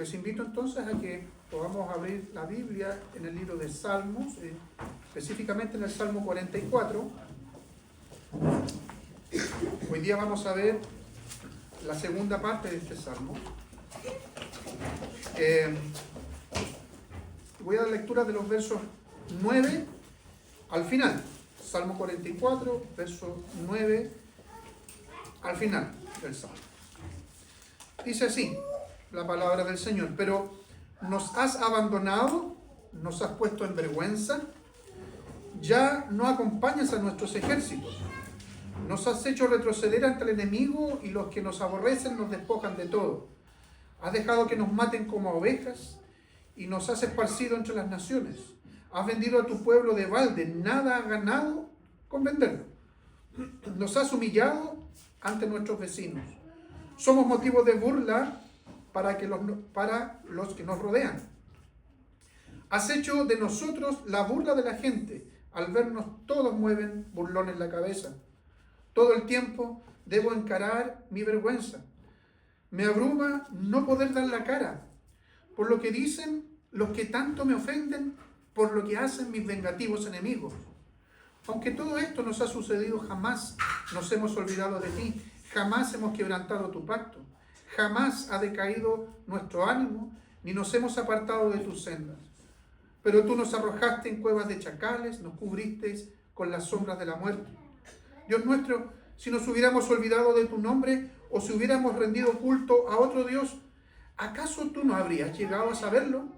Les invito entonces a que podamos abrir la Biblia en el libro de Salmos, específicamente en el Salmo 44. Hoy día vamos a ver la segunda parte de este Salmo. Voy a dar lectura de los versos 9 al final. Salmo 44, verso 9 al final del Salmo. Dice así la palabra del Señor: pero nos has abandonado, nos has puesto en vergüenza, ya no acompañas a nuestros ejércitos, nos has hecho retroceder ante el enemigo y los que nos aborrecen nos despojan de todo. Has dejado que nos maten como a ovejas y nos has esparcido entre las naciones. Has vendido a tu pueblo de balde, nada has ganado con venderlo. Nos has humillado ante nuestros vecinos. Somos motivo de burla para los que nos rodean. Has hecho de nosotros la burla de la gente. Al vernos todos mueven burlones la cabeza. Todo el tiempo debo encarar mi vergüenza. Me abruma no poder dar la cara por lo que dicen los que tanto me ofenden, por lo que hacen mis vengativos enemigos. Aunque todo esto nos ha sucedido, jamás nos hemos olvidado de ti, jamás hemos quebrantado tu pacto, jamás ha decaído nuestro ánimo, ni nos hemos apartado de tus sendas. Pero tú nos arrojaste en cuevas de chacales, nos cubriste con las sombras de la muerte. Dios nuestro, si nos hubiéramos olvidado de tu nombre o si hubiéramos rendido culto a otro Dios, ¿acaso tú no habrías llegado a saberlo?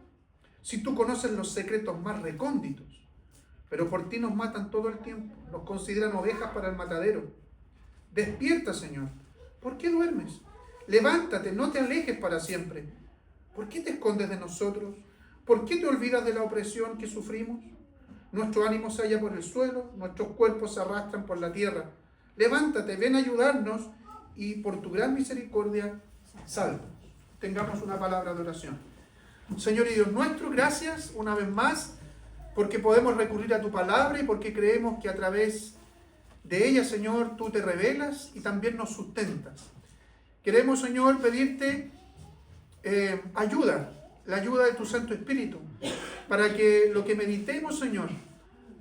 Si tú conoces los secretos más recónditos. Pero por ti nos matan todo el tiempo, nos consideran ovejas para el matadero. Despierta, Señor. ¿Por qué duermes? Levántate, no te alejes para siempre. ¿Por qué te escondes de nosotros? ¿Por qué te olvidas de la opresión que sufrimos? Nuestro ánimo se halla por el suelo, nuestros cuerpos se arrastran por la tierra. Levántate, ven a ayudarnos y por tu gran misericordia, sálvanos. Tengamos una palabra de oración. Señor y Dios nuestro, gracias una vez más porque podemos recurrir a tu palabra y porque creemos que a través de ella, Señor, tú te revelas y también nos sustentas. Queremos, Señor, pedirte ayuda, la ayuda de tu Santo Espíritu, para que lo que meditemos, Señor,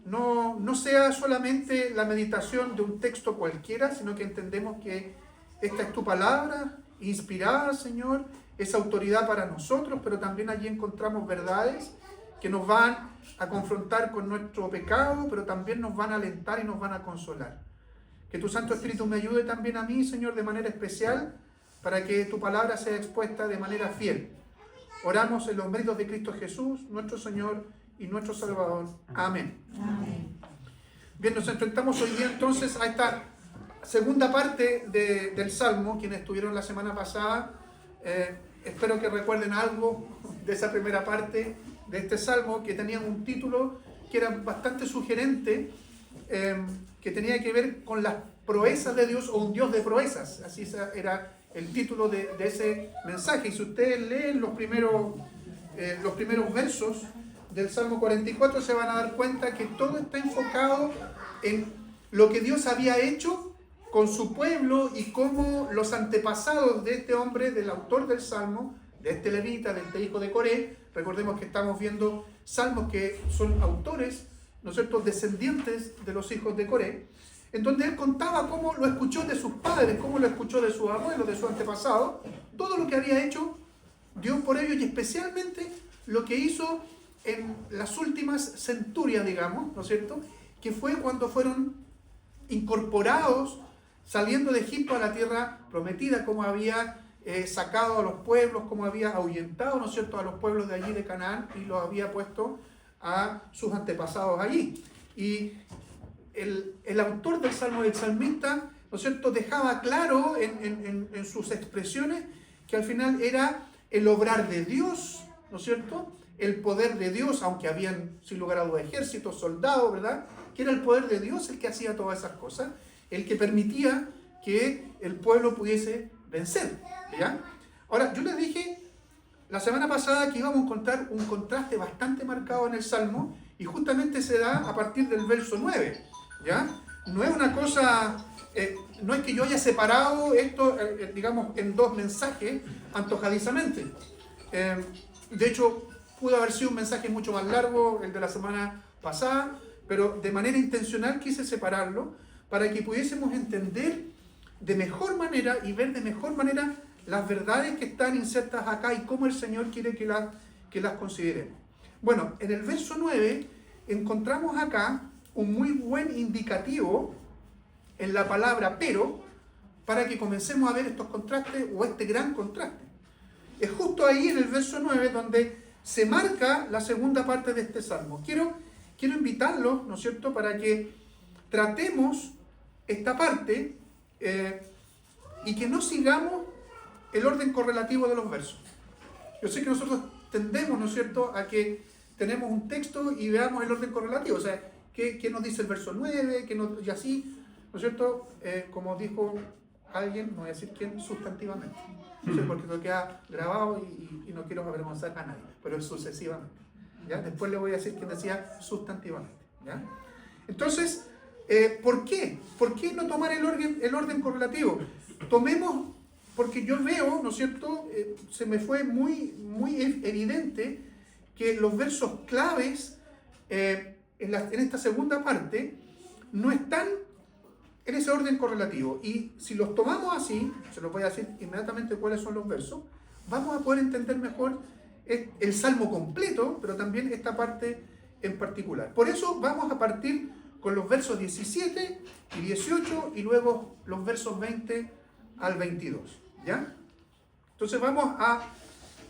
no sea solamente la meditación de un texto cualquiera, sino que entendemos que esta es tu palabra, inspirada, Señor, es autoridad para nosotros, pero también allí encontramos verdades que nos van a confrontar con nuestro pecado, pero también nos van a alentar y nos van a consolar. Que tu Santo Espíritu me ayude también a mí, Señor, de manera especial, para que tu palabra sea expuesta de manera fiel. Oramos en los méritos de Cristo Jesús, nuestro Señor y nuestro Salvador. Amén. Amén. Bien, nos enfrentamos hoy día entonces a esta segunda parte del Salmo. Quienes estuvieron la semana pasada, espero que recuerden algo de esa primera parte de este Salmo, que tenía un título que era bastante sugerente, que tenía que ver con las proezas de Dios o un Dios de proezas. Así era el título de ese mensaje. Y si ustedes leen los primeros versos del Salmo 44, se van a dar cuenta que todo está enfocado en lo que Dios había hecho con su pueblo y cómo los antepasados de este hombre, del autor del Salmo, de este levita, de este hijo de Coré, recordemos que estamos viendo salmos que son autores, ¿no es cierto?, descendientes de los hijos de Coré, en donde él contaba cómo lo escuchó de sus padres, cómo lo escuchó de sus abuelos, de sus antepasados, todo lo que había hecho Dios por ellos, y especialmente lo que hizo en las últimas centurias, digamos, ¿no es cierto?, que fue cuando fueron incorporados, saliendo de Egipto a la tierra prometida, como había sacado a los pueblos, como había ahuyentado, ¿no es cierto?, a los pueblos de allí de Canaán y los había puesto a sus antepasados allí. Y el autor del Salmo, el salmista, ¿no es cierto?, dejaba claro en sus expresiones que al final era el obrar de Dios, ¿no es cierto?, el poder de Dios, aunque habían sin lugar a dudas ejércitos, soldados, ¿verdad?, que era el poder de Dios el que hacía todas esas cosas, el que permitía que el pueblo pudiese vencer, ¿ya? Ahora, yo les dije la semana pasada que íbamos a encontrar un contraste bastante marcado en el Salmo, y justamente se da a partir del verso 9, ¿ya? No es una cosa, no es que yo haya separado esto, digamos, en dos mensajes antojadizamente, De hecho, pudo haber sido un mensaje mucho más largo, el de la semana pasada, pero de manera intencional quise separarlo para que pudiésemos entender de mejor manera y ver de mejor manera las verdades que están insertas acá y cómo el Señor quiere que las consideremos. Bueno, en el verso 9 encontramos acá un muy buen indicativo en la palabra pero, para que comencemos a ver estos contrastes o este gran contraste. Es justo ahí en el verso 9 donde se marca la segunda parte de este salmo. Quiero invitarlos, ¿no es cierto?, para que tratemos esta parte y que no sigamos el orden correlativo de los versos. Yo sé que nosotros tendemos, ¿no es cierto?, a que tenemos un texto y veamos el orden correlativo, o sea, ¿qué nos dice el verso 9? Y así, ¿no es cierto?, como dijo alguien, no voy a decir quién, sustantivamente. No sé, porque lo queda grabado y no quiero avergonzar a nadie, pero es sucesivamente. ¿Ya? Después le voy a decir quién decía sustantivamente. ¿Ya? Entonces, ¿por qué? ¿Por qué no tomar el orden correlativo? Tomemos, porque yo veo, ¿no es cierto?, se me fue muy evidente que los versos claves en esta segunda parte no están en ese orden correlativo. Y si los tomamos así, se los voy a decir inmediatamente cuáles son los versos, vamos a poder entender mejor el salmo completo, pero también esta parte en particular. Por eso vamos a partir con los versos 17 y 18 y luego los versos 20 al 22. ¿Ya? Entonces vamos a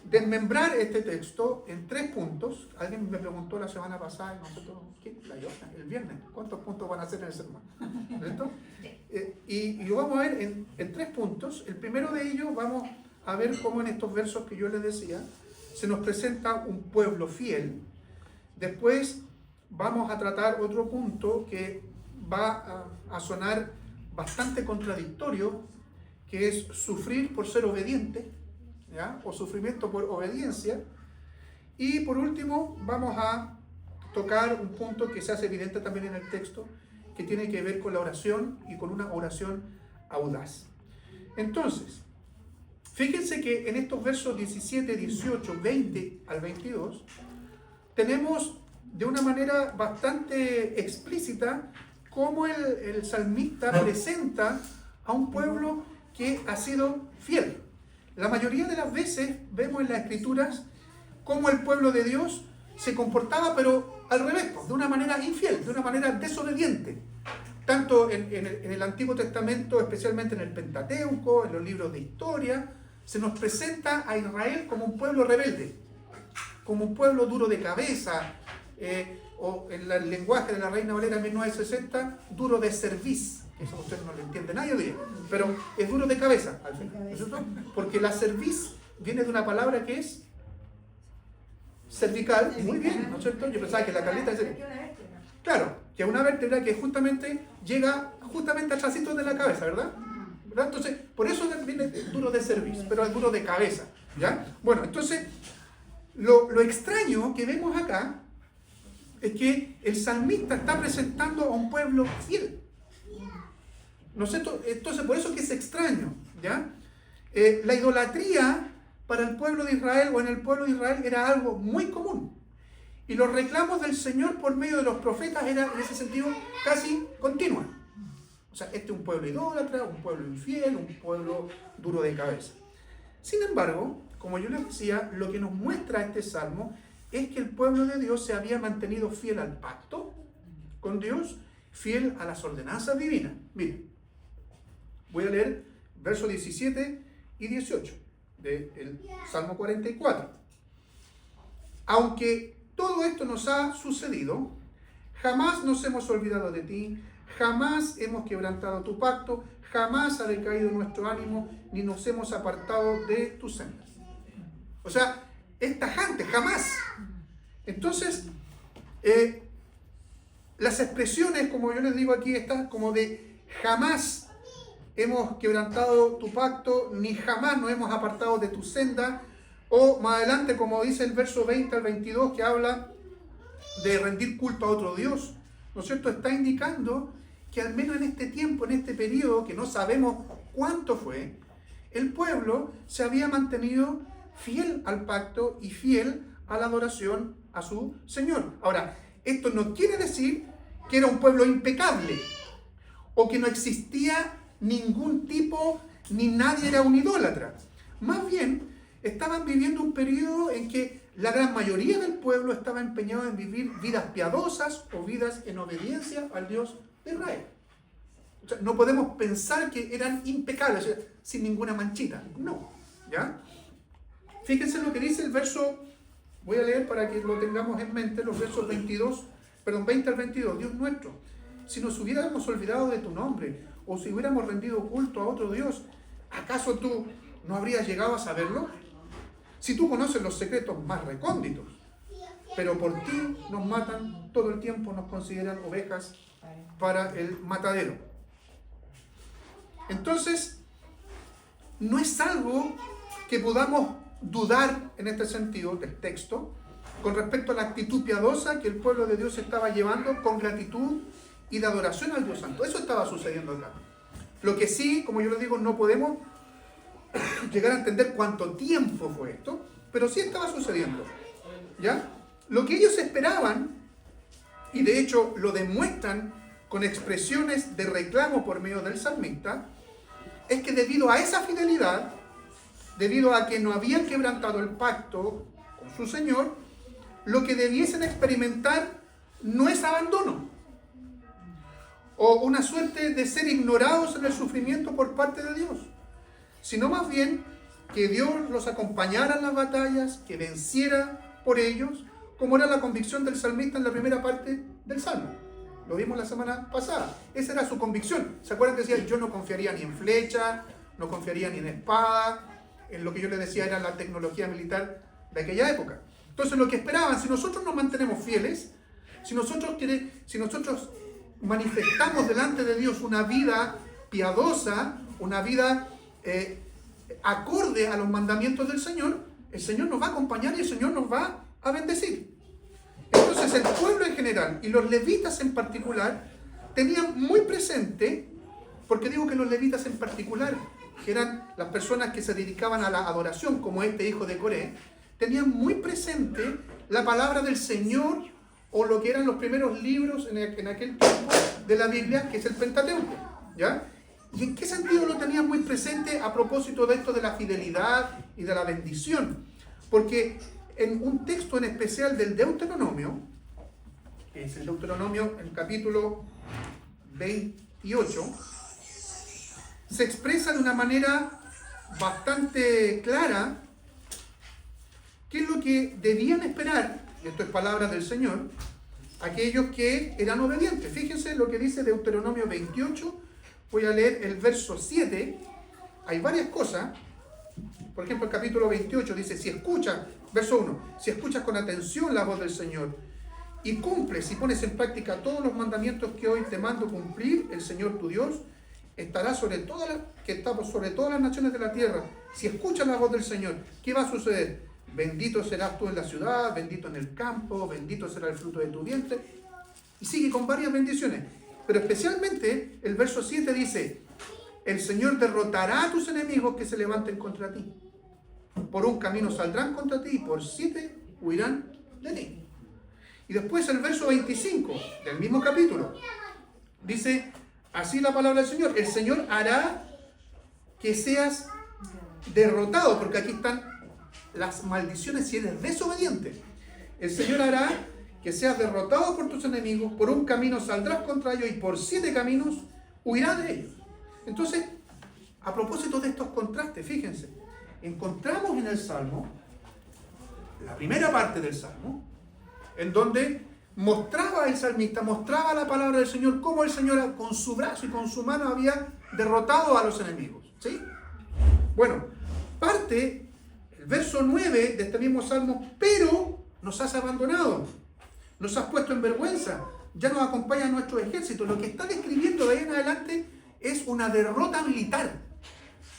desmembrar este texto en 3 puntos. Alguien me preguntó la semana pasada, nosotros, ¿qué? El viernes, ¿cuántos puntos van a hacer en el sermón? ¿Cierto? Y lo vamos a ver en 3 puntos. El primero de ellos vamos a ver cómo en estos versos que yo les decía se nos presenta un pueblo fiel. Después vamos a tratar otro punto que va a sonar bastante contradictorio, que es sufrir por ser obediente, ¿ya? O sufrimiento por obediencia. Y por último vamos a tocar un punto que se hace evidente también en el texto, que tiene que ver con la oración y con una oración audaz. Entonces, fíjense que en estos versos 17, 18, 20 al 22 tenemos de una manera bastante explícita cómo el salmista presenta a un pueblo que ha sido fiel. La mayoría de las veces vemos en las Escrituras cómo el pueblo de Dios se comportaba, pero al revés, de una manera infiel, de una manera desobediente. Tanto en el Antiguo Testamento, especialmente en el Pentateuco, en los libros de historia, se nos presenta a Israel como un pueblo rebelde, como un pueblo duro de cabeza, o en el lenguaje de la Reina Valera 1960, duro de cerviz. Eso usted no lo entiende nadie hoy día, pero es duro de cabeza al final, ¿no es cierto? Porque la cerviz viene de una palabra que es cervical, muy bien, ¿no es cierto? Yo pensaba que la caleta es... Claro, que es una vértebra que justamente llega justamente atrásito de la cabeza, ¿verdad? Entonces, por eso viene duro de cerviz, pero es duro de cabeza, ¿ya? Bueno, entonces, lo extraño que vemos acá es que el salmista está presentando a un pueblo fiel. ¿No es cierto? Entonces, por eso es que es extraño, ¿ya? La idolatría para el pueblo de Israel o en el pueblo de Israel era algo muy común. Y los reclamos del Señor por medio de los profetas eran en ese sentido casi continua. O sea, este es un pueblo idólatra, un pueblo infiel, un pueblo duro de cabeza. Sin embargo, como yo les decía, lo que nos muestra este salmo es que el pueblo de Dios se había mantenido fiel al pacto con Dios, fiel a las ordenanzas divinas. Miren, voy a leer versos 17 y 18 del Salmo 44. Aunque todo esto nos ha sucedido, jamás nos hemos olvidado de ti, jamás hemos quebrantado tu pacto, jamás ha decaído nuestro ánimo, ni nos hemos apartado de tus sendas. O sea, es tajante, jamás. Entonces, las expresiones, como yo les digo aquí, están como de jamás hemos quebrantado tu pacto, ni jamás nos hemos apartado de tu senda, o más adelante, como dice el verso 20 al 22, que habla de rendir culto a otro Dios, ¿no es cierto? Está indicando que al menos en este tiempo, en este periodo, que no sabemos cuánto fue, el pueblo se había mantenido fiel al pacto y fiel a la adoración a su Señor. Ahora, esto no quiere decir que era un pueblo impecable o que no existía ningún tipo ni nadie era un idólatra. Más bien, estaban viviendo un periodo en que la gran mayoría del pueblo estaba empeñado en vivir vidas piadosas o vidas en obediencia al Dios de Israel. O sea, no podemos pensar que eran impecables, o sea, sin ninguna manchita. No, ¿ya? Fíjense lo que dice el verso, voy a leer para que lo tengamos en mente, los versos 20 al 22. Dios nuestro, si nos hubiéramos olvidado de tu nombre, o si hubiéramos rendido culto a otro Dios, ¿acaso tú no habrías llegado a saberlo? Si tú conoces los secretos más recónditos, pero por ti nos matan todo el tiempo, nos consideran ovejas para el matadero. Entonces, no es algo que podamos dudar en este sentido del texto con respecto a la actitud piadosa que el pueblo de Dios estaba llevando con gratitud y de adoración al Dios Santo. Eso estaba sucediendo acá. Lo que sí, como yo les digo, no podemos llegar a entender cuánto tiempo fue esto, pero sí estaba sucediendo, ¿ya? Lo que ellos esperaban, y de hecho lo demuestran con expresiones de reclamo por medio del salmista, es que debido a esa fidelidad, debido a que no habían quebrantado el pacto con su Señor, lo que debiesen experimentar no es abandono o una suerte de ser ignorados en el sufrimiento por parte de Dios, sino más bien que Dios los acompañara en las batallas, que venciera por ellos, como era la convicción del salmista en la primera parte del Salmo. Lo vimos la semana pasada. Esa era su convicción. ¿Se acuerdan que decía, yo no confiaría ni en flecha, no confiaría ni en espada? En lo que yo les decía era la tecnología militar de aquella época. Entonces lo que esperaban, si nosotros nos mantenemos fieles, si nosotros manifestamos delante de Dios una vida piadosa, una vida acorde a los mandamientos del Señor, el Señor nos va a acompañar y el Señor nos va a bendecir. Entonces el pueblo en general y los levitas en particular tenían muy presente, porque digo que los levitas en particular, que eran las personas que se dedicaban a la adoración, como este hijo de Coré, tenían muy presente la palabra del Señor o lo que eran los primeros libros en aquel tiempo de la Biblia, que es el Pentateuco, ¿ya? ¿Y en qué sentido lo tenían muy presente a propósito de esto de la fidelidad y de la bendición? Porque en un texto en especial del Deuteronomio, que es el Deuteronomio en capítulo 28, se expresa de una manera bastante clara qué es lo que debían esperar, y esto es palabra del Señor, aquellos que eran obedientes. Fíjense lo que dice Deuteronomio 28, voy a leer el verso 7, hay varias cosas. Por ejemplo, el capítulo 28 dice, si escuchas, verso 1, si escuchas con atención la voz del Señor y cumples y pones en práctica todos los mandamientos que hoy te mando cumplir, el Señor tu Dios estará sobre todas las naciones de la tierra. Si escuchas la voz del Señor, ¿qué va a suceder? Bendito serás tú en la ciudad, bendito en el campo, bendito será el fruto de tu vientre. Y sigue con varias bendiciones. Pero especialmente el verso 7 dice, el Señor derrotará a tus enemigos que se levanten contra ti. Por un camino saldrán contra ti y por 7 huirán de ti. Y después el verso 25 del mismo capítulo dice, así la palabra del Señor, el Señor hará que seas derrotado, porque aquí están las maldiciones si eres desobediente. El Señor hará que seas derrotado por tus enemigos, por un camino saldrás contra ellos y por 7 caminos huirás de ellos. Entonces, a propósito de estos contrastes, fíjense, encontramos en el Salmo, la primera parte del Salmo, en donde mostraba el salmista, mostraba la palabra del Señor, cómo el Señor con su brazo y con su mano había derrotado a los enemigos, ¿sí? Bueno, parte el verso 9 de este mismo Salmo, pero nos has abandonado, nos has puesto en vergüenza, ya nos acompaña nuestro ejército. Lo que está describiendo de ahí en adelante es una derrota militar,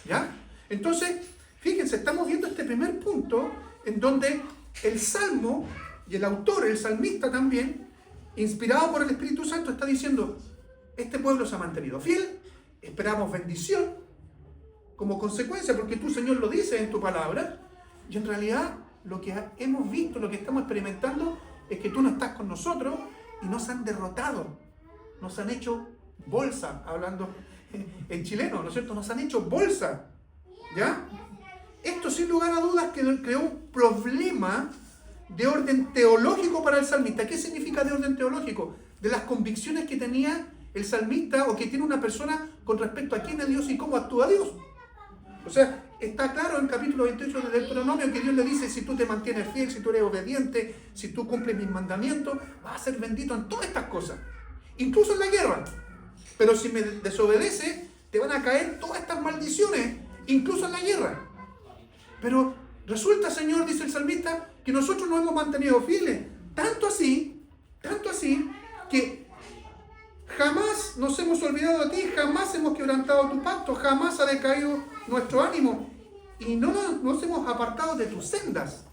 ¿ya? Entonces, fíjense, estamos viendo este primer punto en donde el Salmo y el autor, el salmista también, inspirado por el Espíritu Santo, está diciendo, este pueblo se ha mantenido fiel, esperamos bendición como consecuencia, porque tú, Señor, lo dices en tu palabra, Y en realidad lo que hemos visto, lo que estamos experimentando, es que tú no estás con nosotros y nos han derrotado. Nos han hecho bolsa, hablando en chileno, ¿no es cierto? Nos han hecho bolsa, ¿ya? Esto sin lugar a dudas creó un problema de orden teológico para el salmista. ¿Qué significa de orden teológico? De las convicciones que tenía el salmista o que tiene una persona con respecto a quién es Dios y cómo actúa Dios. O sea, está claro en el capítulo 28 de Deuteronomio que Dios le dice: si tú te mantienes fiel, si tú eres obediente, si tú cumples mis mandamientos, vas a ser bendito en todas estas cosas, incluso en la guerra. Pero si me desobedeces, te van a caer todas estas maldiciones, incluso en la guerra. Pero resulta, Señor, dice el salmista, que nosotros nos hemos mantenido fieles, tanto así, que jamás nos hemos olvidado de ti, jamás hemos quebrantado tu pacto, jamás ha decaído nuestro ánimo y no nos hemos apartado de tus sendas.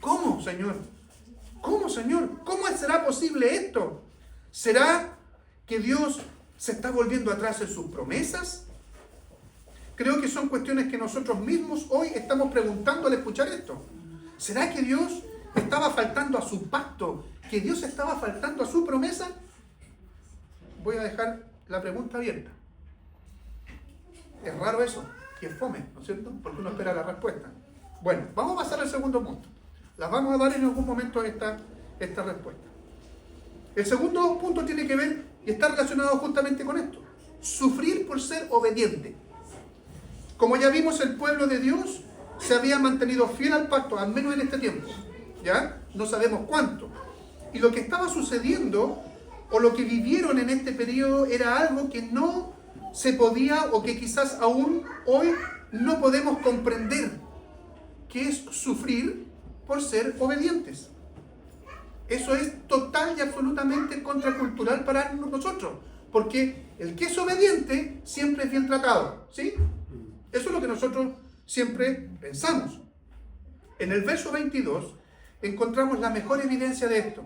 ¿Cómo, Señor? ¿Cómo, Señor? ¿Cómo será posible esto? ¿Será que Dios se está volviendo atrás en sus promesas? Creo que son cuestiones que nosotros mismos hoy estamos preguntando al escuchar esto. ¿Será que Dios estaba faltando a su pacto? ¿Que Dios estaba faltando a su promesa? Voy a dejar la pregunta abierta. Es raro eso, y es fome, ¿no es cierto? Porque uno espera la respuesta. Bueno, vamos a pasar al segundo punto. Las vamos a dar en algún momento esta respuesta. El segundo punto tiene que ver y está relacionado justamente con esto. Sufrir por ser obediente. Como ya vimos, el pueblo de Dios se había mantenido fiel al pacto, al menos en este tiempo. ¿Ya? No sabemos cuánto. Y lo que estaba sucediendo, o lo que vivieron en este periodo, era algo que no se podía, o que quizás aún hoy no podemos comprender, que es sufrir por ser obedientes. Eso es total y absolutamente contracultural para nosotros, porque el que es obediente siempre es bien tratado, ¿sí? Eso es lo que nosotros siempre pensamos. En el verso 22 encontramos la mejor evidencia de esto.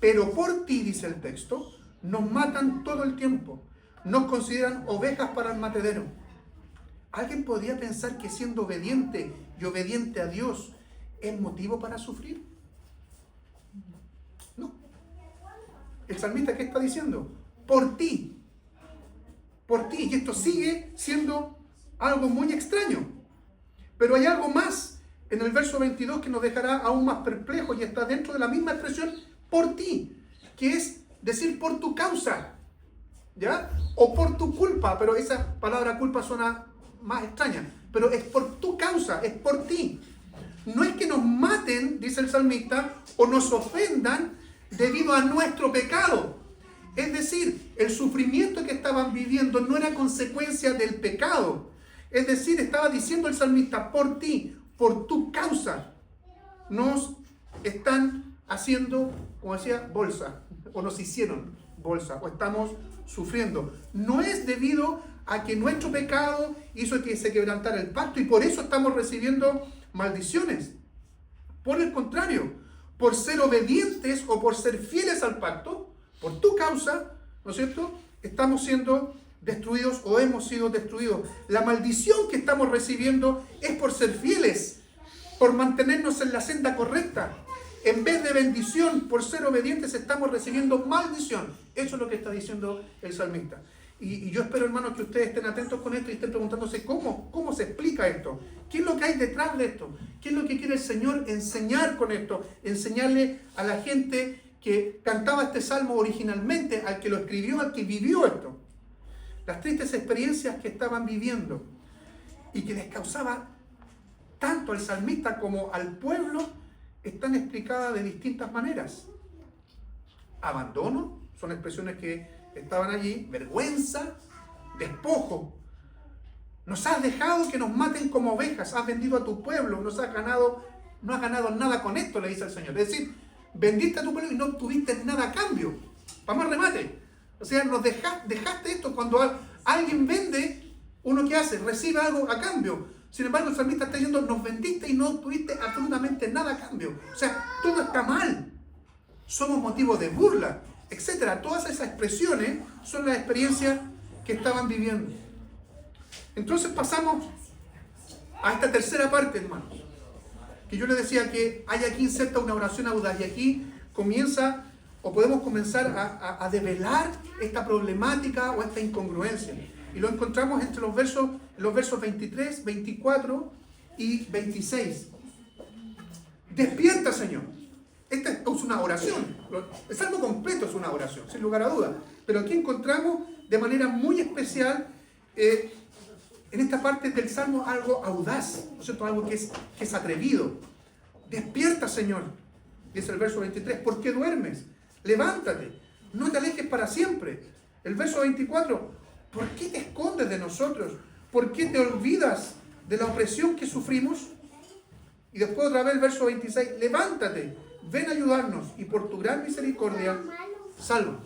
Pero por ti, dice el texto, nos matan todo el tiempo, nos consideran ovejas para el matadero. ¿Alguien podría pensar que siendo obediente y obediente a Dios es motivo para sufrir? No. El salmista, ¿qué está diciendo? Por ti. Por ti. Y esto sigue siendo algo muy extraño. Pero hay algo más en el verso 22 que nos dejará aún más perplejos y está dentro de la misma expresión por ti, que es decir por tu causa, ¿ya? O por tu culpa, pero esa palabra culpa suena más extraña, pero es por tu causa, es por ti. No es que nos maten, dice el salmista, o nos ofendan debido a nuestro pecado. Es decir, el sufrimiento que estaban viviendo no era consecuencia del pecado. Es decir, estaba diciendo el salmista, por ti, por tu causa, nos están haciendo, como decía, bolsa, o nos hicieron bolsa, o estamos sufriendo. No es debido a que nuestro pecado hizo que se quebrantara el pacto y por eso estamos recibiendo maldiciones. Por el contrario, por ser obedientes o por ser fieles al pacto, por tu causa, ¿no es cierto?, estamos siendo destruidos o hemos sido destruidos. La maldición que estamos recibiendo es por ser fieles, por mantenernos en la senda correcta. En vez de bendición, por ser obedientes, estamos recibiendo maldición. Eso es lo que está diciendo el salmista. Y yo espero, hermanos, que ustedes estén atentos con esto y estén preguntándose cómo se explica esto. ¿Qué es lo que hay detrás de esto? ¿Qué es lo que quiere el Señor enseñar con esto? Enseñarle a la gente que cantaba este salmo originalmente, al que lo escribió, al que vivió esto. Las tristes experiencias que estaban viviendo y que les causaba tanto al salmista como al pueblo están explicadas de distintas maneras. Abandono, son expresiones que estaban allí. Vergüenza, despojo. Nos has dejado que nos maten como ovejas, has vendido a tu pueblo, no has ganado nada con esto, le dice el Señor. Es decir, vendiste a tu pueblo y no obtuviste nada a cambio. Para más remate. O sea, nos dejaste esto. Cuando alguien vende, ¿uno qué hace? Recibe algo a cambio. Sin embargo, el salmista está diciendo, nos vendiste y no obtuviste absolutamente nada a cambio. O sea, todo está mal. Somos motivo de burla, etc. Todas esas expresiones son las experiencias que estaban viviendo. Entonces pasamos a esta tercera parte, hermanos. Que yo les decía que hay aquí inserta una oración audaz y aquí comienza o podemos comenzar a develar esta problemática o esta incongruencia. Y lo encontramos entre los versos 23, 24 y 26. Despierta, Señor. Esta es una oración. El salmo completo es una oración, sin lugar a dudas. Pero aquí encontramos de manera muy especial en esta parte del salmo algo audaz, ¿no es cierto? Algo que es atrevido. Despierta, Señor, dice el verso 23, ¿por qué duermes? Levántate, no te alejes para siempre. El verso 24, ¿por qué te escondes de nosotros? ¿Por qué te olvidas de la opresión que sufrimos? Y después otra vez el verso 26, levántate, ven a ayudarnos y por tu gran misericordia, sálvanos.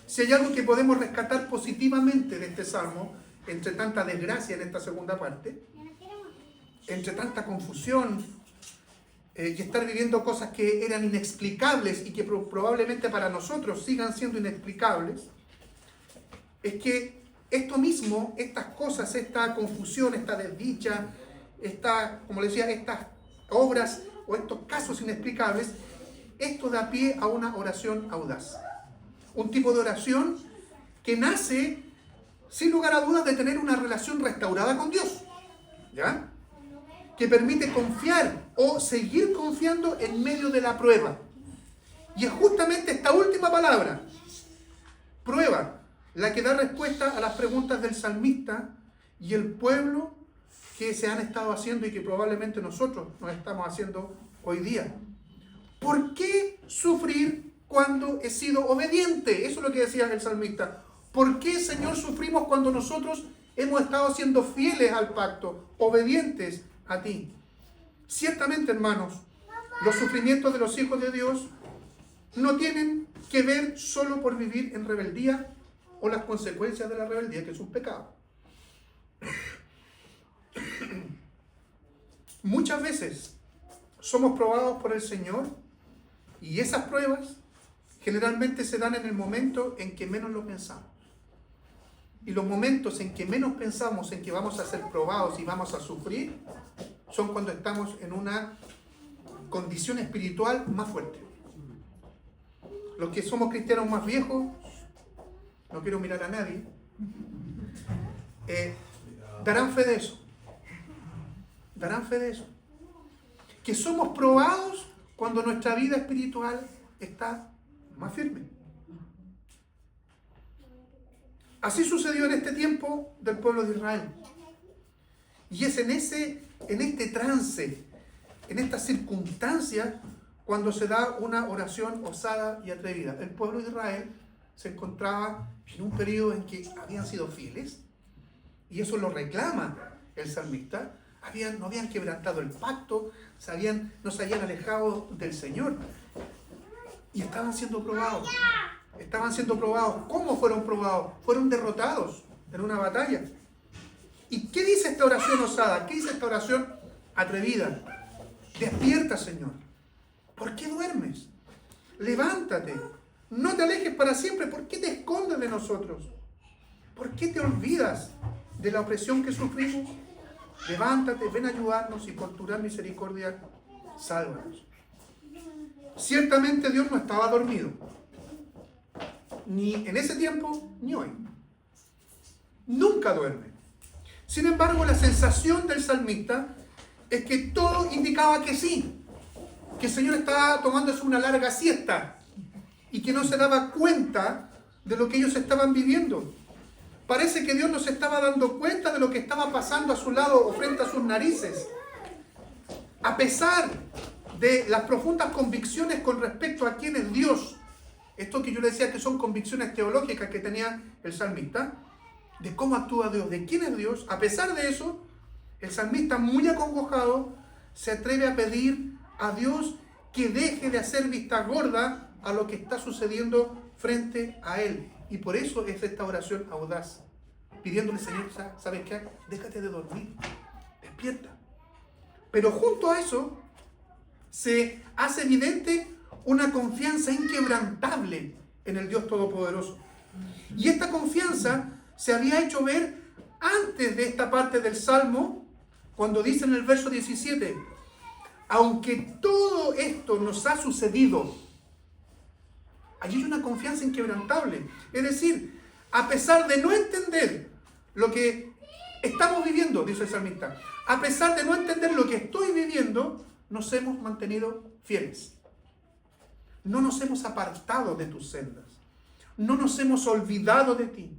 Si hay algo que podemos rescatar positivamente de este salmo, entre tanta desgracia en esta segunda parte, entre tanta confusión y estar viviendo cosas que eran inexplicables y que probablemente para nosotros sigan siendo inexplicables, es que esto mismo, estas cosas, esta confusión, esta desdicha, como les decía, estas obras o estos casos inexplicables, esto da pie a una oración audaz. Un tipo de oración que nace, sin lugar a dudas, de tener una relación restaurada con Dios, ¿ya? Que permite confiar o seguir confiando en medio de la prueba. Y es justamente esta última palabra, prueba, la que da respuesta a las preguntas del salmista y el pueblo que se han estado haciendo y que probablemente nosotros nos estamos haciendo hoy día. ¿Por qué sufrir cuando he sido obediente? Eso es lo que decía el salmista. ¿Por qué, Señor, sufrimos cuando nosotros hemos estado siendo fieles al pacto, obedientes a ti? Ciertamente, hermanos, los sufrimientos de los hijos de Dios no tienen que ver solo por vivir en rebeldía o las consecuencias de la rebeldía, que es un pecado. Muchas veces somos probados por el Señor y esas pruebas generalmente se dan en el momento en que menos lo pensamos. Y los momentos en que menos pensamos en que vamos a ser probados y vamos a sufrir son cuando estamos en una condición espiritual más fuerte. Los que somos cristianos más viejos, no quiero mirar a nadie, darán fe de eso. Darán fe de eso. Que somos probados cuando nuestra vida espiritual está más firme. Así sucedió en este tiempo del pueblo de Israel. Y es en este trance, en estas circunstancias, cuando se da una oración osada y atrevida. El pueblo de Israel se encontraba en un periodo en que habían sido fieles, y eso lo reclama el salmista. No habían quebrantado el pacto, no se habían alejado del Señor. Y estaban siendo probados. ¿Cómo fueron probados? Fueron derrotados en una batalla. ¿Y qué dice esta oración osada? ¿Qué dice esta oración atrevida? Despierta, Señor. ¿Por qué duermes? Levántate. No te alejes para siempre. ¿Por qué te escondes de nosotros? ¿Por qué te olvidas de la opresión que sufrimos? Levántate, ven a ayudarnos y por tu gran misericordia, sálvanos. Ciertamente Dios no estaba dormido. Ni en ese tiempo, ni hoy. Nunca duerme. Sin embargo, la sensación del salmista es que todo indicaba que sí. Que el Señor estaba tomándose una larga siesta y que no se daba cuenta de lo que ellos estaban viviendo. Parece que Dios no se estaba dando cuenta de lo que estaba pasando a su lado o frente a sus narices. A pesar de las profundas convicciones con respecto a quién es Dios, esto que yo le decía que son convicciones teológicas que tenía el salmista, de cómo actúa Dios, de quién es Dios, a pesar de eso, el salmista, muy acongojado, se atreve a pedir a Dios que deje de hacer vista gorda a lo que está sucediendo frente a él. Y por eso es esta oración audaz, pidiéndole, Señor, ¿sabes qué? Déjate de dormir, despierta. Pero junto a eso se hace evidente una confianza inquebrantable en el Dios Todopoderoso. Y esta confianza se había hecho ver antes de esta parte del Salmo, cuando dice en el verso 17, aunque todo esto nos ha sucedido, allí hay una confianza inquebrantable. Es decir, a pesar de no entender lo que estamos viviendo, dice el salmista, a pesar de no entender lo que estoy viviendo, nos hemos mantenido fieles. No nos hemos apartado de tus sendas. No nos hemos olvidado de ti.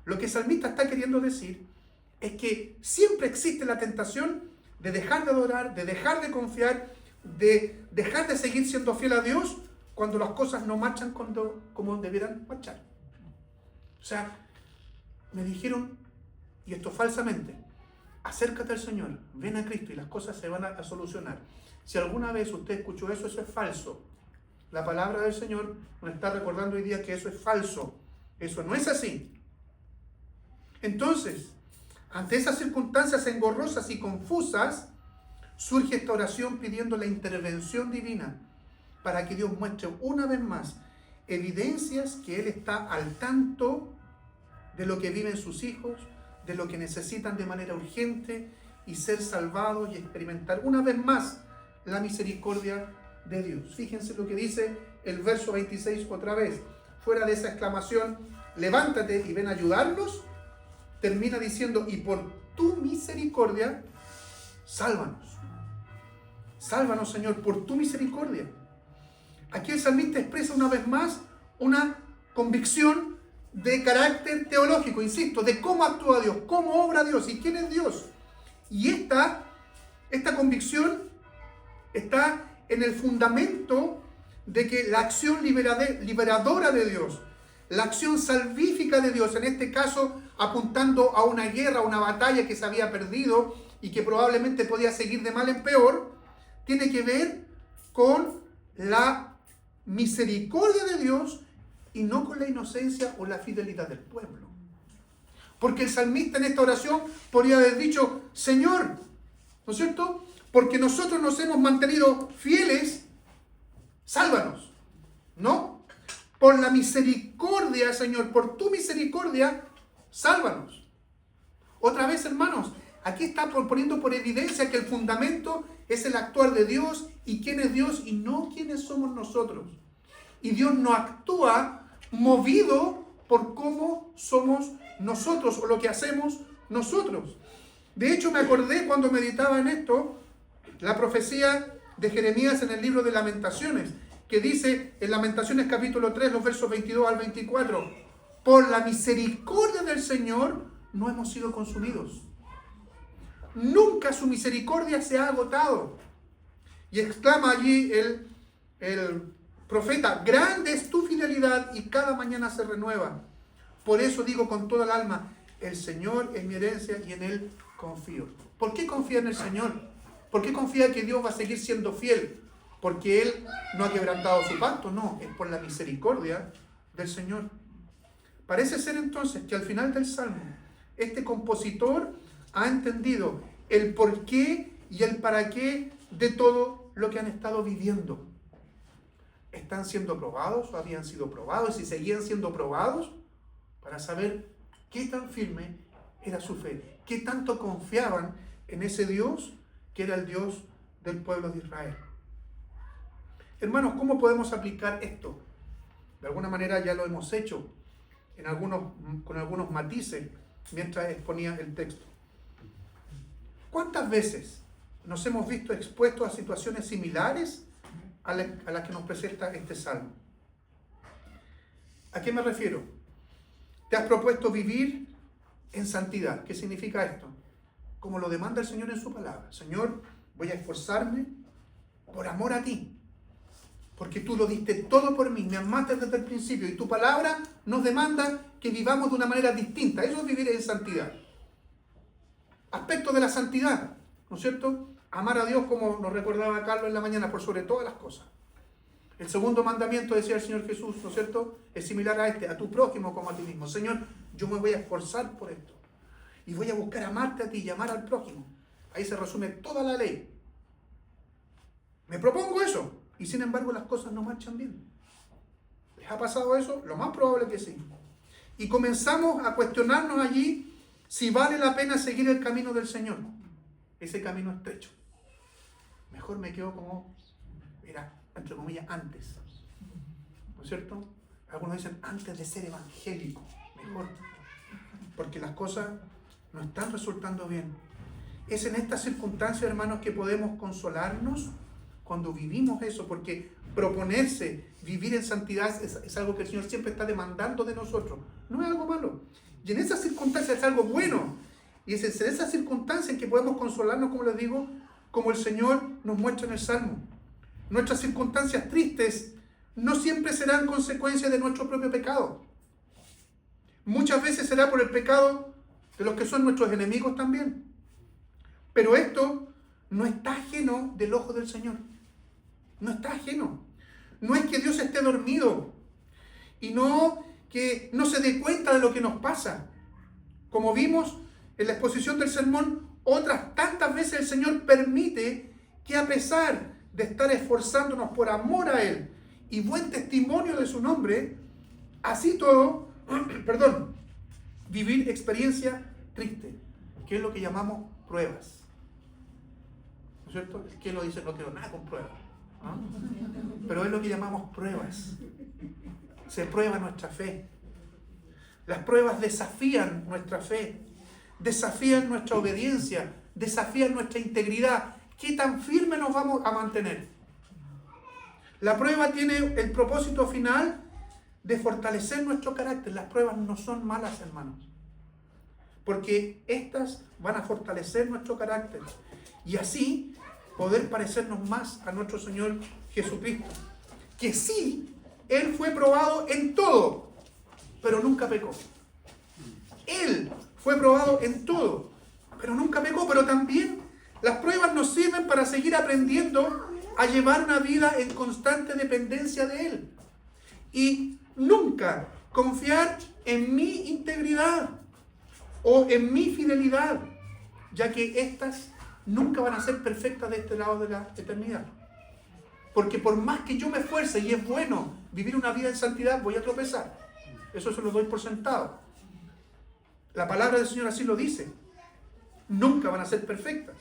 Lo que el salmista está queriendo decir es que siempre existe la tentación de dejar de adorar, de dejar de confiar, de dejar de seguir siendo fiel a Dios cuando las cosas no marchan como debieran marchar. O sea, me dijeron, y esto falsamente, acércate al Señor, ven a Cristo y las cosas se van a solucionar. Si alguna vez usted escuchó eso, eso es falso. La palabra del Señor nos está recordando hoy día que eso es falso. Eso no es así. Entonces, ante esas circunstancias engorrosas y confusas, surge esta oración pidiendo la intervención divina para que Dios muestre una vez más evidencias que Él está al tanto de lo que viven sus hijos, de lo que necesitan de manera urgente y ser salvados y experimentar una vez más la misericordia de Dios. Fíjense lo que dice el verso 26 otra vez. Fuera de esa exclamación, levántate y ven a ayudarnos, termina diciendo, y por tu misericordia, sálvanos. Sálvanos, Señor, por tu misericordia. Aquí el salmista expresa una vez más una convicción de carácter teológico, insisto, de cómo actúa Dios, cómo obra Dios y quién es Dios. Y esta convicción está en el fundamento de que la acción liberadora de Dios, la acción salvífica de Dios, en este caso apuntando a una guerra, a una batalla que se había perdido y que probablemente podía seguir de mal en peor, tiene que ver con la misericordia de Dios y no con la inocencia o la fidelidad del pueblo. Porque el salmista en esta oración podría haber dicho, Señor, ¿no es cierto? Porque nosotros nos hemos mantenido fieles, sálvanos. No, por la misericordia, Señor, por tu misericordia, sálvanos. Otra vez, hermanos, aquí está poniendo por evidencia que el fundamento es el actuar de Dios y quién es Dios y no quiénes somos nosotros. Y Dios no actúa movido por cómo somos nosotros o lo que hacemos nosotros. De hecho, me acordé cuando meditaba en esto, la profecía de Jeremías en el libro de Lamentaciones, que dice en Lamentaciones capítulo 3, los versos 22 al 24, por la misericordia del Señor no hemos sido consumidos. Nunca su misericordia se ha agotado. Y exclama allí el profeta, grande es tu fidelidad y cada mañana se renueva. Por eso digo con toda el alma, el Señor es mi herencia y en Él confío. ¿Por qué confía en el Señor? ¿Por qué confía que Dios va a seguir siendo fiel? ¿Porque Él no ha quebrantado su pacto? No, es por la misericordia del Señor. Parece ser entonces que al final del Salmo, este compositor ha entendido el porqué y el para qué de todo lo que han estado viviendo. ¿Están siendo probados o habían sido probados? Y si seguían siendo probados, para saber qué tan firme era su fe, qué tanto confiaban en ese Dios que era el Dios del pueblo de Israel. Hermanos, ¿cómo podemos aplicar esto? De alguna manera ya lo hemos hecho con algunos matices mientras exponía el texto. ¿Cuántas veces nos hemos visto expuestos a situaciones similares a las que nos presenta este salmo? ¿A qué me refiero? Te has propuesto vivir en santidad. ¿Qué significa esto? Como lo demanda el Señor en su palabra. Señor, voy a esforzarme por amor a ti. Porque tú lo diste todo por mí, me amaste desde el principio y tu palabra nos demanda que vivamos de una manera distinta. Eso es vivir en santidad. Aspecto de la santidad, ¿no es cierto? Amar a Dios, como nos recordaba Carlos en la mañana, por sobre todas las cosas. El segundo mandamiento, decía el Señor Jesús, ¿no es cierto? Es similar a este, a tu prójimo como a ti mismo. Señor, yo me voy a esforzar por esto. Y voy a buscar amarte a ti y amar al prójimo. Ahí se resume toda la ley. Me propongo eso. Y sin embargo las cosas no marchan bien. ¿Les ha pasado eso? Lo más probable es que sí. Y comenzamos a cuestionarnos allí si vale la pena seguir el camino del Señor, ese camino estrecho. Mejor me quedo como, mira, entre comillas, antes. ¿No es cierto? Algunos dicen antes de ser evangélico, mejor. Porque las cosas no están resultando bien. Es en estas circunstancias, hermanos, que podemos consolarnos cuando vivimos eso, porque proponerse vivir en santidad es algo que el Señor siempre está demandando de nosotros. No es algo malo. Y en esas circunstancias es algo bueno. Y es en esas circunstancias en que podemos consolarnos, como les digo, como el Señor nos muestra en el Salmo. Nuestras circunstancias tristes no siempre serán consecuencia de nuestro propio pecado. Muchas veces será por el pecado de los que son nuestros enemigos también. Pero esto no está ajeno del ojo del Señor. No está ajeno. No es que Dios esté dormido y no que no se dé cuenta de lo que nos pasa. Como vimos en la exposición del sermón, otras tantas veces el Señor permite que, a pesar de estar esforzándonos por amor a Él y buen testimonio de su nombre, así todo, vivir experiencia triste, que es lo que llamamos pruebas. ¿No es cierto? ¿Quién lo dice? No quiero nada con pruebas. ¿Ah? Pero es lo que llamamos pruebas. Se prueba nuestra fe. Las pruebas desafían nuestra fe, desafían nuestra obediencia, desafían nuestra integridad. ¿Qué tan firme nos vamos a mantener? La prueba tiene el propósito final de fortalecer nuestro carácter. Las pruebas no son malas, hermanos, porque estas van a fortalecer nuestro carácter y así poder parecernos más a nuestro Señor Jesucristo, que sí, Él fue probado en todo, pero nunca pecó. Él fue probado en todo, pero nunca pecó. Pero también las pruebas nos sirven para seguir aprendiendo a llevar una vida en constante dependencia de Él. Y nunca confiar en mi integridad o en mi fidelidad, ya que estas nunca van a ser perfectas de este lado de la eternidad. Porque por más que yo me esfuerce, y es bueno vivir una vida en santidad, voy a tropezar. Eso se lo doy por sentado. La palabra del Señor así lo dice. Nunca van a ser perfectas.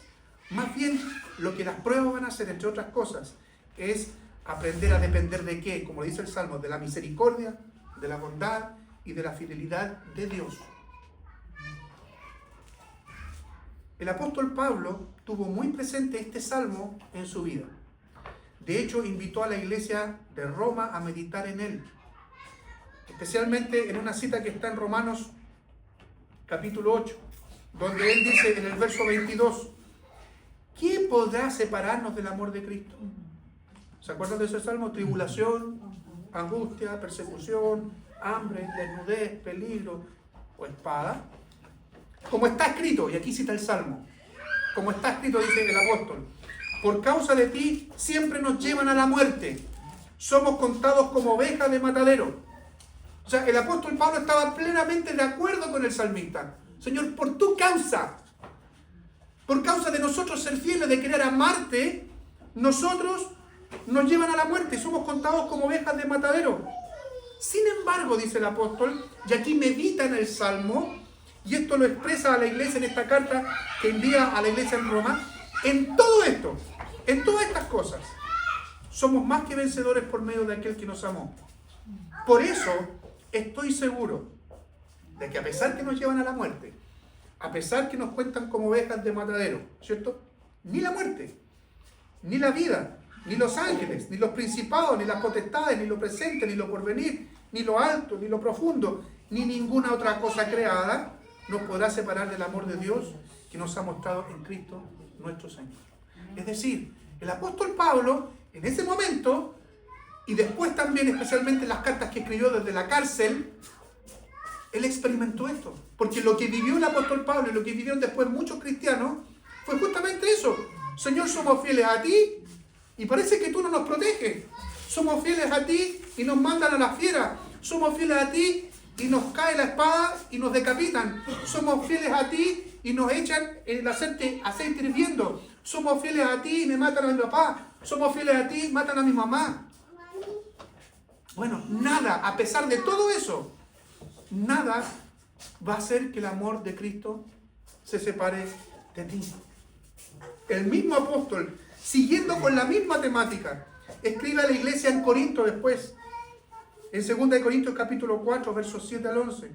Más bien, lo que las pruebas van a hacer, entre otras cosas, es aprender a depender de qué, como dice el Salmo, de la misericordia, de la bondad y de la fidelidad de Dios. El apóstol Pablo tuvo muy presente este salmo en su vida. De hecho, invitó a la iglesia de Roma a meditar en él. Especialmente en una cita que está en Romanos capítulo 8, donde él dice en el verso 22, ¿quién podrá separarnos del amor de Cristo? ¿Se acuerdan de ese salmo? Tribulación, angustia, persecución, hambre, desnudez, peligro o espada. Como está escrito, y aquí cita el Salmo, como está escrito, dice el apóstol, por causa de ti siempre nos llevan a la muerte, somos contados como ovejas de matadero. O sea, el apóstol Pablo estaba plenamente de acuerdo con el salmista. Señor, por tu causa, por causa de nosotros ser fieles, de querer amarte, nosotros nos llevan a la muerte, somos contados como ovejas de matadero. Sin embargo, dice el apóstol, y aquí medita en el Salmo, y esto lo expresa a la iglesia en esta carta que envía a la iglesia en Roma, en todo esto, en todas estas cosas, somos más que vencedores por medio de aquel que nos amó. Por eso estoy seguro de que a pesar que nos llevan a la muerte, a pesar que nos cuentan como ovejas de matadero, ¿cierto? Ni la muerte, ni la vida, ni los ángeles, ni los principados, ni las potestades, ni lo presente, ni lo porvenir, ni lo alto, ni lo profundo, ni ninguna otra cosa creada nos podrá separar del amor de Dios que nos ha mostrado en Cristo nuestro Señor. Es decir, el apóstol Pablo, en ese momento, y después también, especialmente en las cartas que escribió desde la cárcel, él experimentó esto. Porque lo que vivió el apóstol Pablo y lo que vivieron después muchos cristianos fue justamente eso. Señor, somos fieles a ti y parece que tú no nos proteges. Somos fieles a ti y nos mandan a la fiera. Somos fieles a ti y nos cae la espada y nos decapitan. Somos fieles a ti y nos echan el aceite hirviendo. Somos fieles a ti y me matan a mi papá. Somos fieles a ti y matan a mi mamá. Bueno, nada, a pesar de todo eso, nada va a hacer que el amor de Cristo se separe de ti. El mismo apóstol, siguiendo con la misma temática, escribe a la iglesia en Corinto después, en 2 Corintios capítulo 4, versos 7 al 11.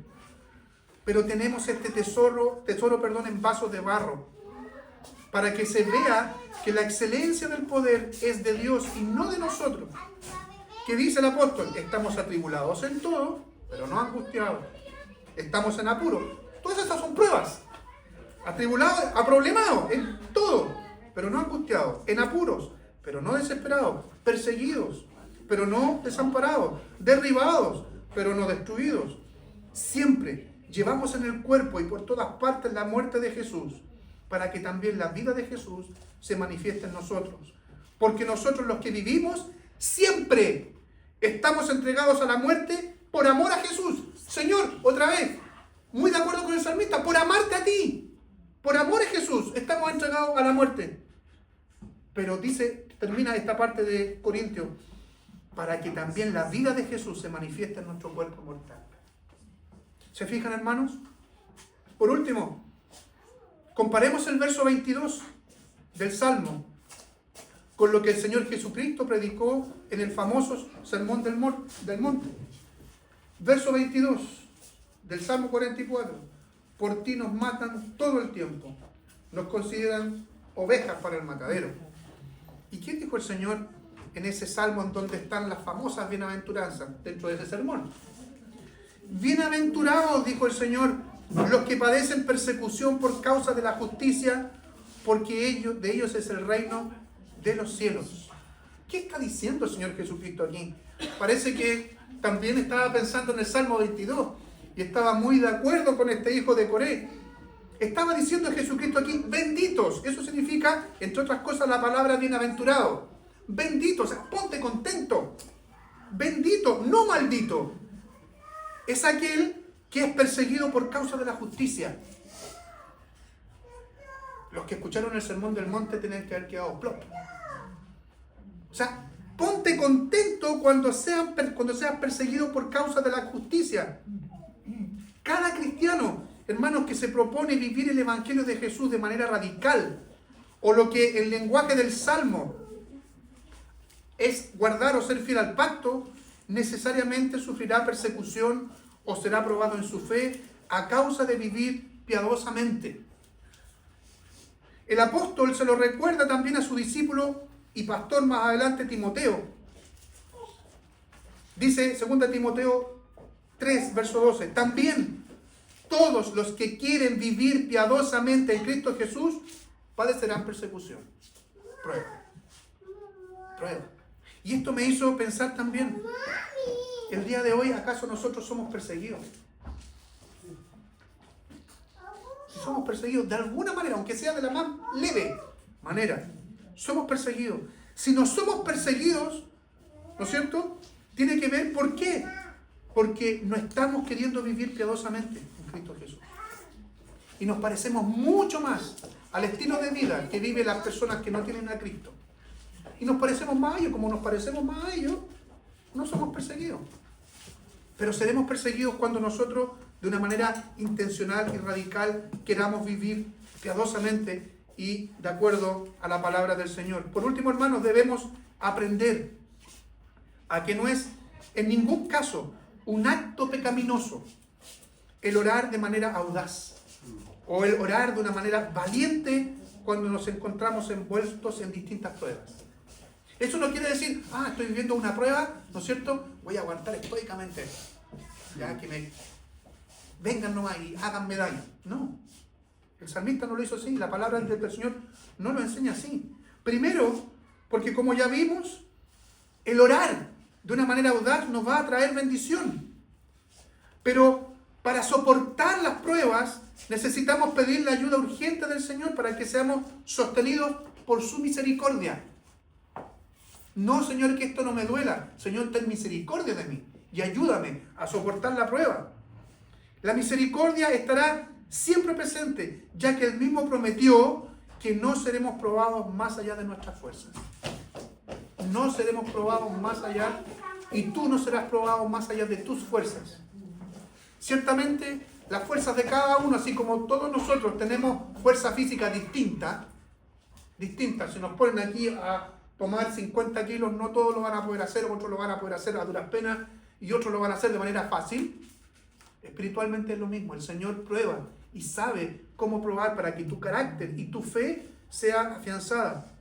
Pero tenemos este tesoro en vasos de barro, para que se vea que la excelencia del poder es de Dios y no de nosotros. ¿Qué dice el apóstol? Estamos atribulados en todo, pero no angustiados. Estamos en apuro. Todas estas son pruebas. Atribulados, aproblemados en todo, pero no angustiados. En apuros, pero no desesperados. Perseguidos, pero no desamparados. Derribados, pero no destruidos. Siempre llevamos en el cuerpo y por todas partes la muerte de Jesús, para que también la vida de Jesús se manifieste en nosotros. Porque nosotros los que vivimos siempre estamos entregados a la muerte por amor a Jesús. Señor, otra vez, muy de acuerdo con el salmista, por amarte a ti, por amor a Jesús, estamos entregados a la muerte. Pero dice, termina esta parte de Corintios, para que también la vida de Jesús se manifieste en nuestro cuerpo mortal. ¿Se fijan, hermanos? Por último, comparemos el verso 22 del Salmo con lo que el Señor Jesucristo predicó en el famoso Sermón del Monte. Verso 22 del Salmo 44. Por ti nos matan todo el tiempo. Nos consideran ovejas para el matadero. ¿Y qué dijo el Señor en ese Salmo en donde están las famosas bienaventuranzas dentro de ese sermón? Bienaventurados, dijo el Señor, los que padecen persecución por causa de la justicia, porque de ellos es el reino de los cielos. ¿Qué está diciendo el Señor Jesucristo aquí? Parece que también estaba pensando en el Salmo 22 y estaba muy de acuerdo con este hijo de Coré. Estaba diciendo Jesucristo aquí, benditos. Eso significa, entre otras cosas, la palabra bienaventurado. Bendito, o sea, ponte contento. Bendito, no maldito. Es aquel que es perseguido por causa de la justicia. Los que escucharon el Sermón del Monte tienen que haber quedado plop. O sea, ponte contento cuando seas perseguido por causa de la justicia. Cada cristiano, hermanos, que se propone vivir el Evangelio de Jesús de manera radical, o lo que el lenguaje del Salmo es guardar o ser fiel al pacto, necesariamente sufrirá persecución o será probado en su fe a causa de vivir piadosamente. El apóstol se lo recuerda también a su discípulo y pastor más adelante, Timoteo. Dice 2 Timoteo 3, verso 12, también todos los que quieren vivir piadosamente en Cristo Jesús padecerán persecución. Prueba. Y esto me hizo pensar también, el día de hoy, ¿acaso nosotros somos perseguidos? Somos perseguidos de alguna manera, aunque sea de la más leve manera. Somos perseguidos. Si no somos perseguidos, ¿no es cierto? Tiene que ver por qué. Porque no estamos queriendo vivir piadosamente en Cristo Jesús. Y nos parecemos mucho más al estilo de vida que viven las personas que no tienen a Cristo. Y nos parecemos más a ellos. Como nos parecemos más a ellos, no somos perseguidos. Pero seremos perseguidos cuando nosotros, de una manera intencional y radical, queramos vivir piadosamente y de acuerdo a la palabra del Señor. Por último, hermanos, debemos aprender a que no es en ningún caso un acto pecaminoso el orar de manera audaz o el orar de una manera valiente cuando nos encontramos envueltos en distintas pruebas. Eso no quiere decir, estoy viviendo una prueba, ¿no es cierto? Voy a aguantar estoicamente. Ya que me vengan nomás y háganme daño. No. El salmista no lo hizo así. La palabra del Señor no lo enseña así. Primero, porque como ya vimos, el orar de una manera audaz nos va a traer bendición. Pero para soportar las pruebas necesitamos pedir la ayuda urgente del Señor para que seamos sostenidos por su misericordia. No, Señor, que esto no me duela. Señor, ten misericordia de mí y ayúdame a soportar la prueba. La misericordia estará siempre presente, ya que Él mismo prometió que no seremos probados más allá de nuestras fuerzas. No seremos probados más allá, y tú no serás probado más allá de tus fuerzas. Ciertamente, las fuerzas de cada uno, así como todos nosotros tenemos fuerza física distinta, si nos ponen aquí a tomar 50 kilos, no todos lo van a poder hacer, otros lo van a poder hacer a duras penas y otros lo van a hacer de manera fácil. Espiritualmente es lo mismo, el Señor prueba y sabe cómo probar para que tu carácter y tu fe sea afianzada.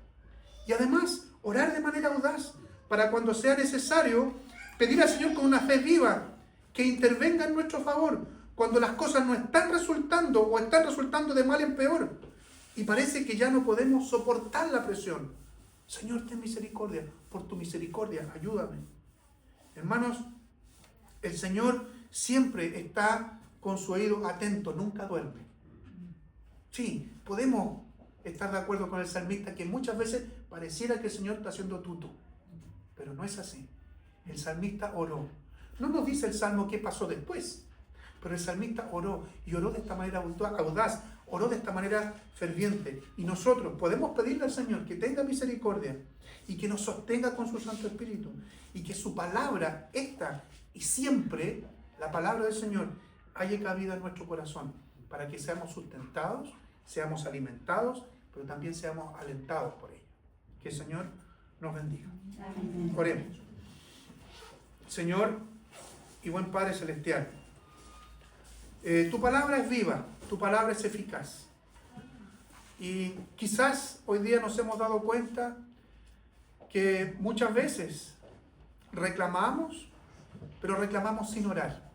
Y además, orar de manera audaz para cuando sea necesario, pedir al Señor con una fe viva que intervenga en nuestro favor cuando las cosas no están resultando o están resultando de mal en peor y parece que ya no podemos soportar la presión. Señor, ten misericordia, por tu misericordia, ayúdame. Hermanos, el Señor siempre está con su oído atento, nunca duerme. Sí, podemos estar de acuerdo con el salmista que muchas veces pareciera que el Señor está haciendo tuto, pero no es así. El salmista oró. No nos dice el Salmo qué pasó después, pero el salmista oró y oró de esta manera audaz, oró de esta manera ferviente. Y nosotros podemos pedirle al Señor que tenga misericordia y que nos sostenga con su Santo Espíritu y que su palabra, esta y siempre, la palabra del Señor, haya cabida en nuestro corazón para que seamos sustentados, seamos alimentados, pero también seamos alentados por ella. Que el Señor nos bendiga. Amén. Oremos. Señor y buen Padre Celestial, tu palabra es viva, tu palabra es eficaz. Y quizás hoy día nos hemos dado cuenta que muchas veces reclamamos, pero reclamamos sin orar.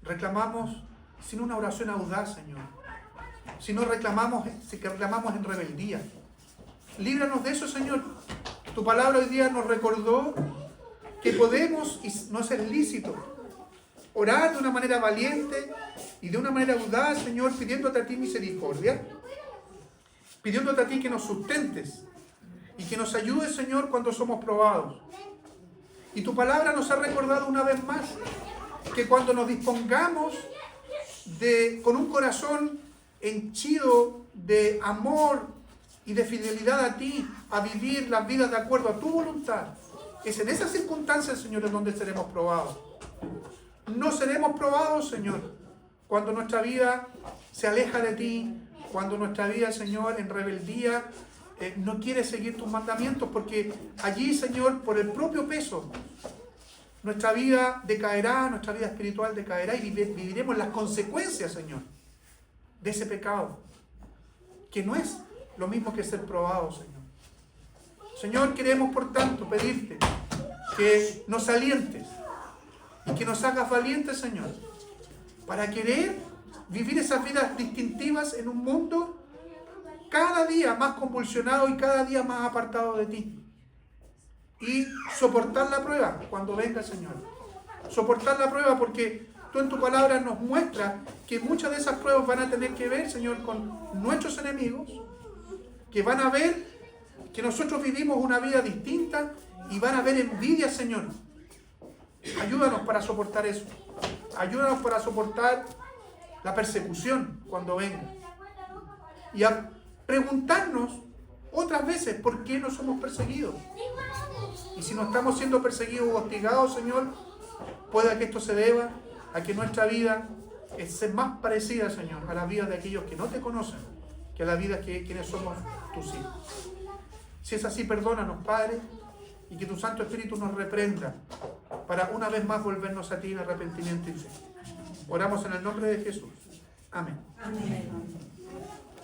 Reclamamos sin una oración audaz, Señor. Si no reclamamos en rebeldía. Líbranos de eso, Señor. Tu palabra hoy día nos recordó que podemos, y no es lícito, orar de una manera valiente y de una manera audaz, Señor, pidiéndote a ti misericordia, pidiéndote a ti que nos sustentes y que nos ayudes, Señor, cuando somos probados. Y tu palabra nos ha recordado una vez más que cuando nos dispongamos con un corazón henchido de amor y de fidelidad a ti, a vivir las vidas de acuerdo a tu voluntad, es en esas circunstancias, Señor, en donde seremos probados. No seremos probados, Señor, cuando nuestra vida se aleja de ti, cuando nuestra vida, Señor, en rebeldía no quiere seguir tus mandamientos, porque allí, Señor, por el propio peso, nuestra vida decaerá, nuestra vida espiritual decaerá y viviremos las consecuencias, Señor, de ese pecado, que no es lo mismo que ser probado, Señor. Señor, queremos, por tanto, pedirte que nos alientes y que nos hagas valientes, Señor, para querer vivir esas vidas distintivas en un mundo cada día más convulsionado y cada día más apartado de ti. Y soportar la prueba cuando venga, Señor. Soportar la prueba porque tú en tu palabra nos muestras que muchas de esas pruebas van a tener que ver, Señor, con nuestros enemigos, que van a ver que nosotros vivimos una vida distinta y van a ver envidia, Señor. Ayúdanos para soportar eso. Ayúdanos para soportar la persecución cuando venga. Y a preguntarnos otras veces por qué no somos perseguidos. Y si no estamos siendo perseguidos o hostigados, Señor, pueda que esto se deba a que nuestra vida es más parecida, Señor, a la vida de aquellos que no te conocen, que a la vida de quienes somos tus hijos. Si es así, perdónanos, Padre, y que tu Santo Espíritu nos reprenda para una vez más volvernos a ti en arrepentimiento y fe. Oramos en el nombre de Jesús. Amén. Amén.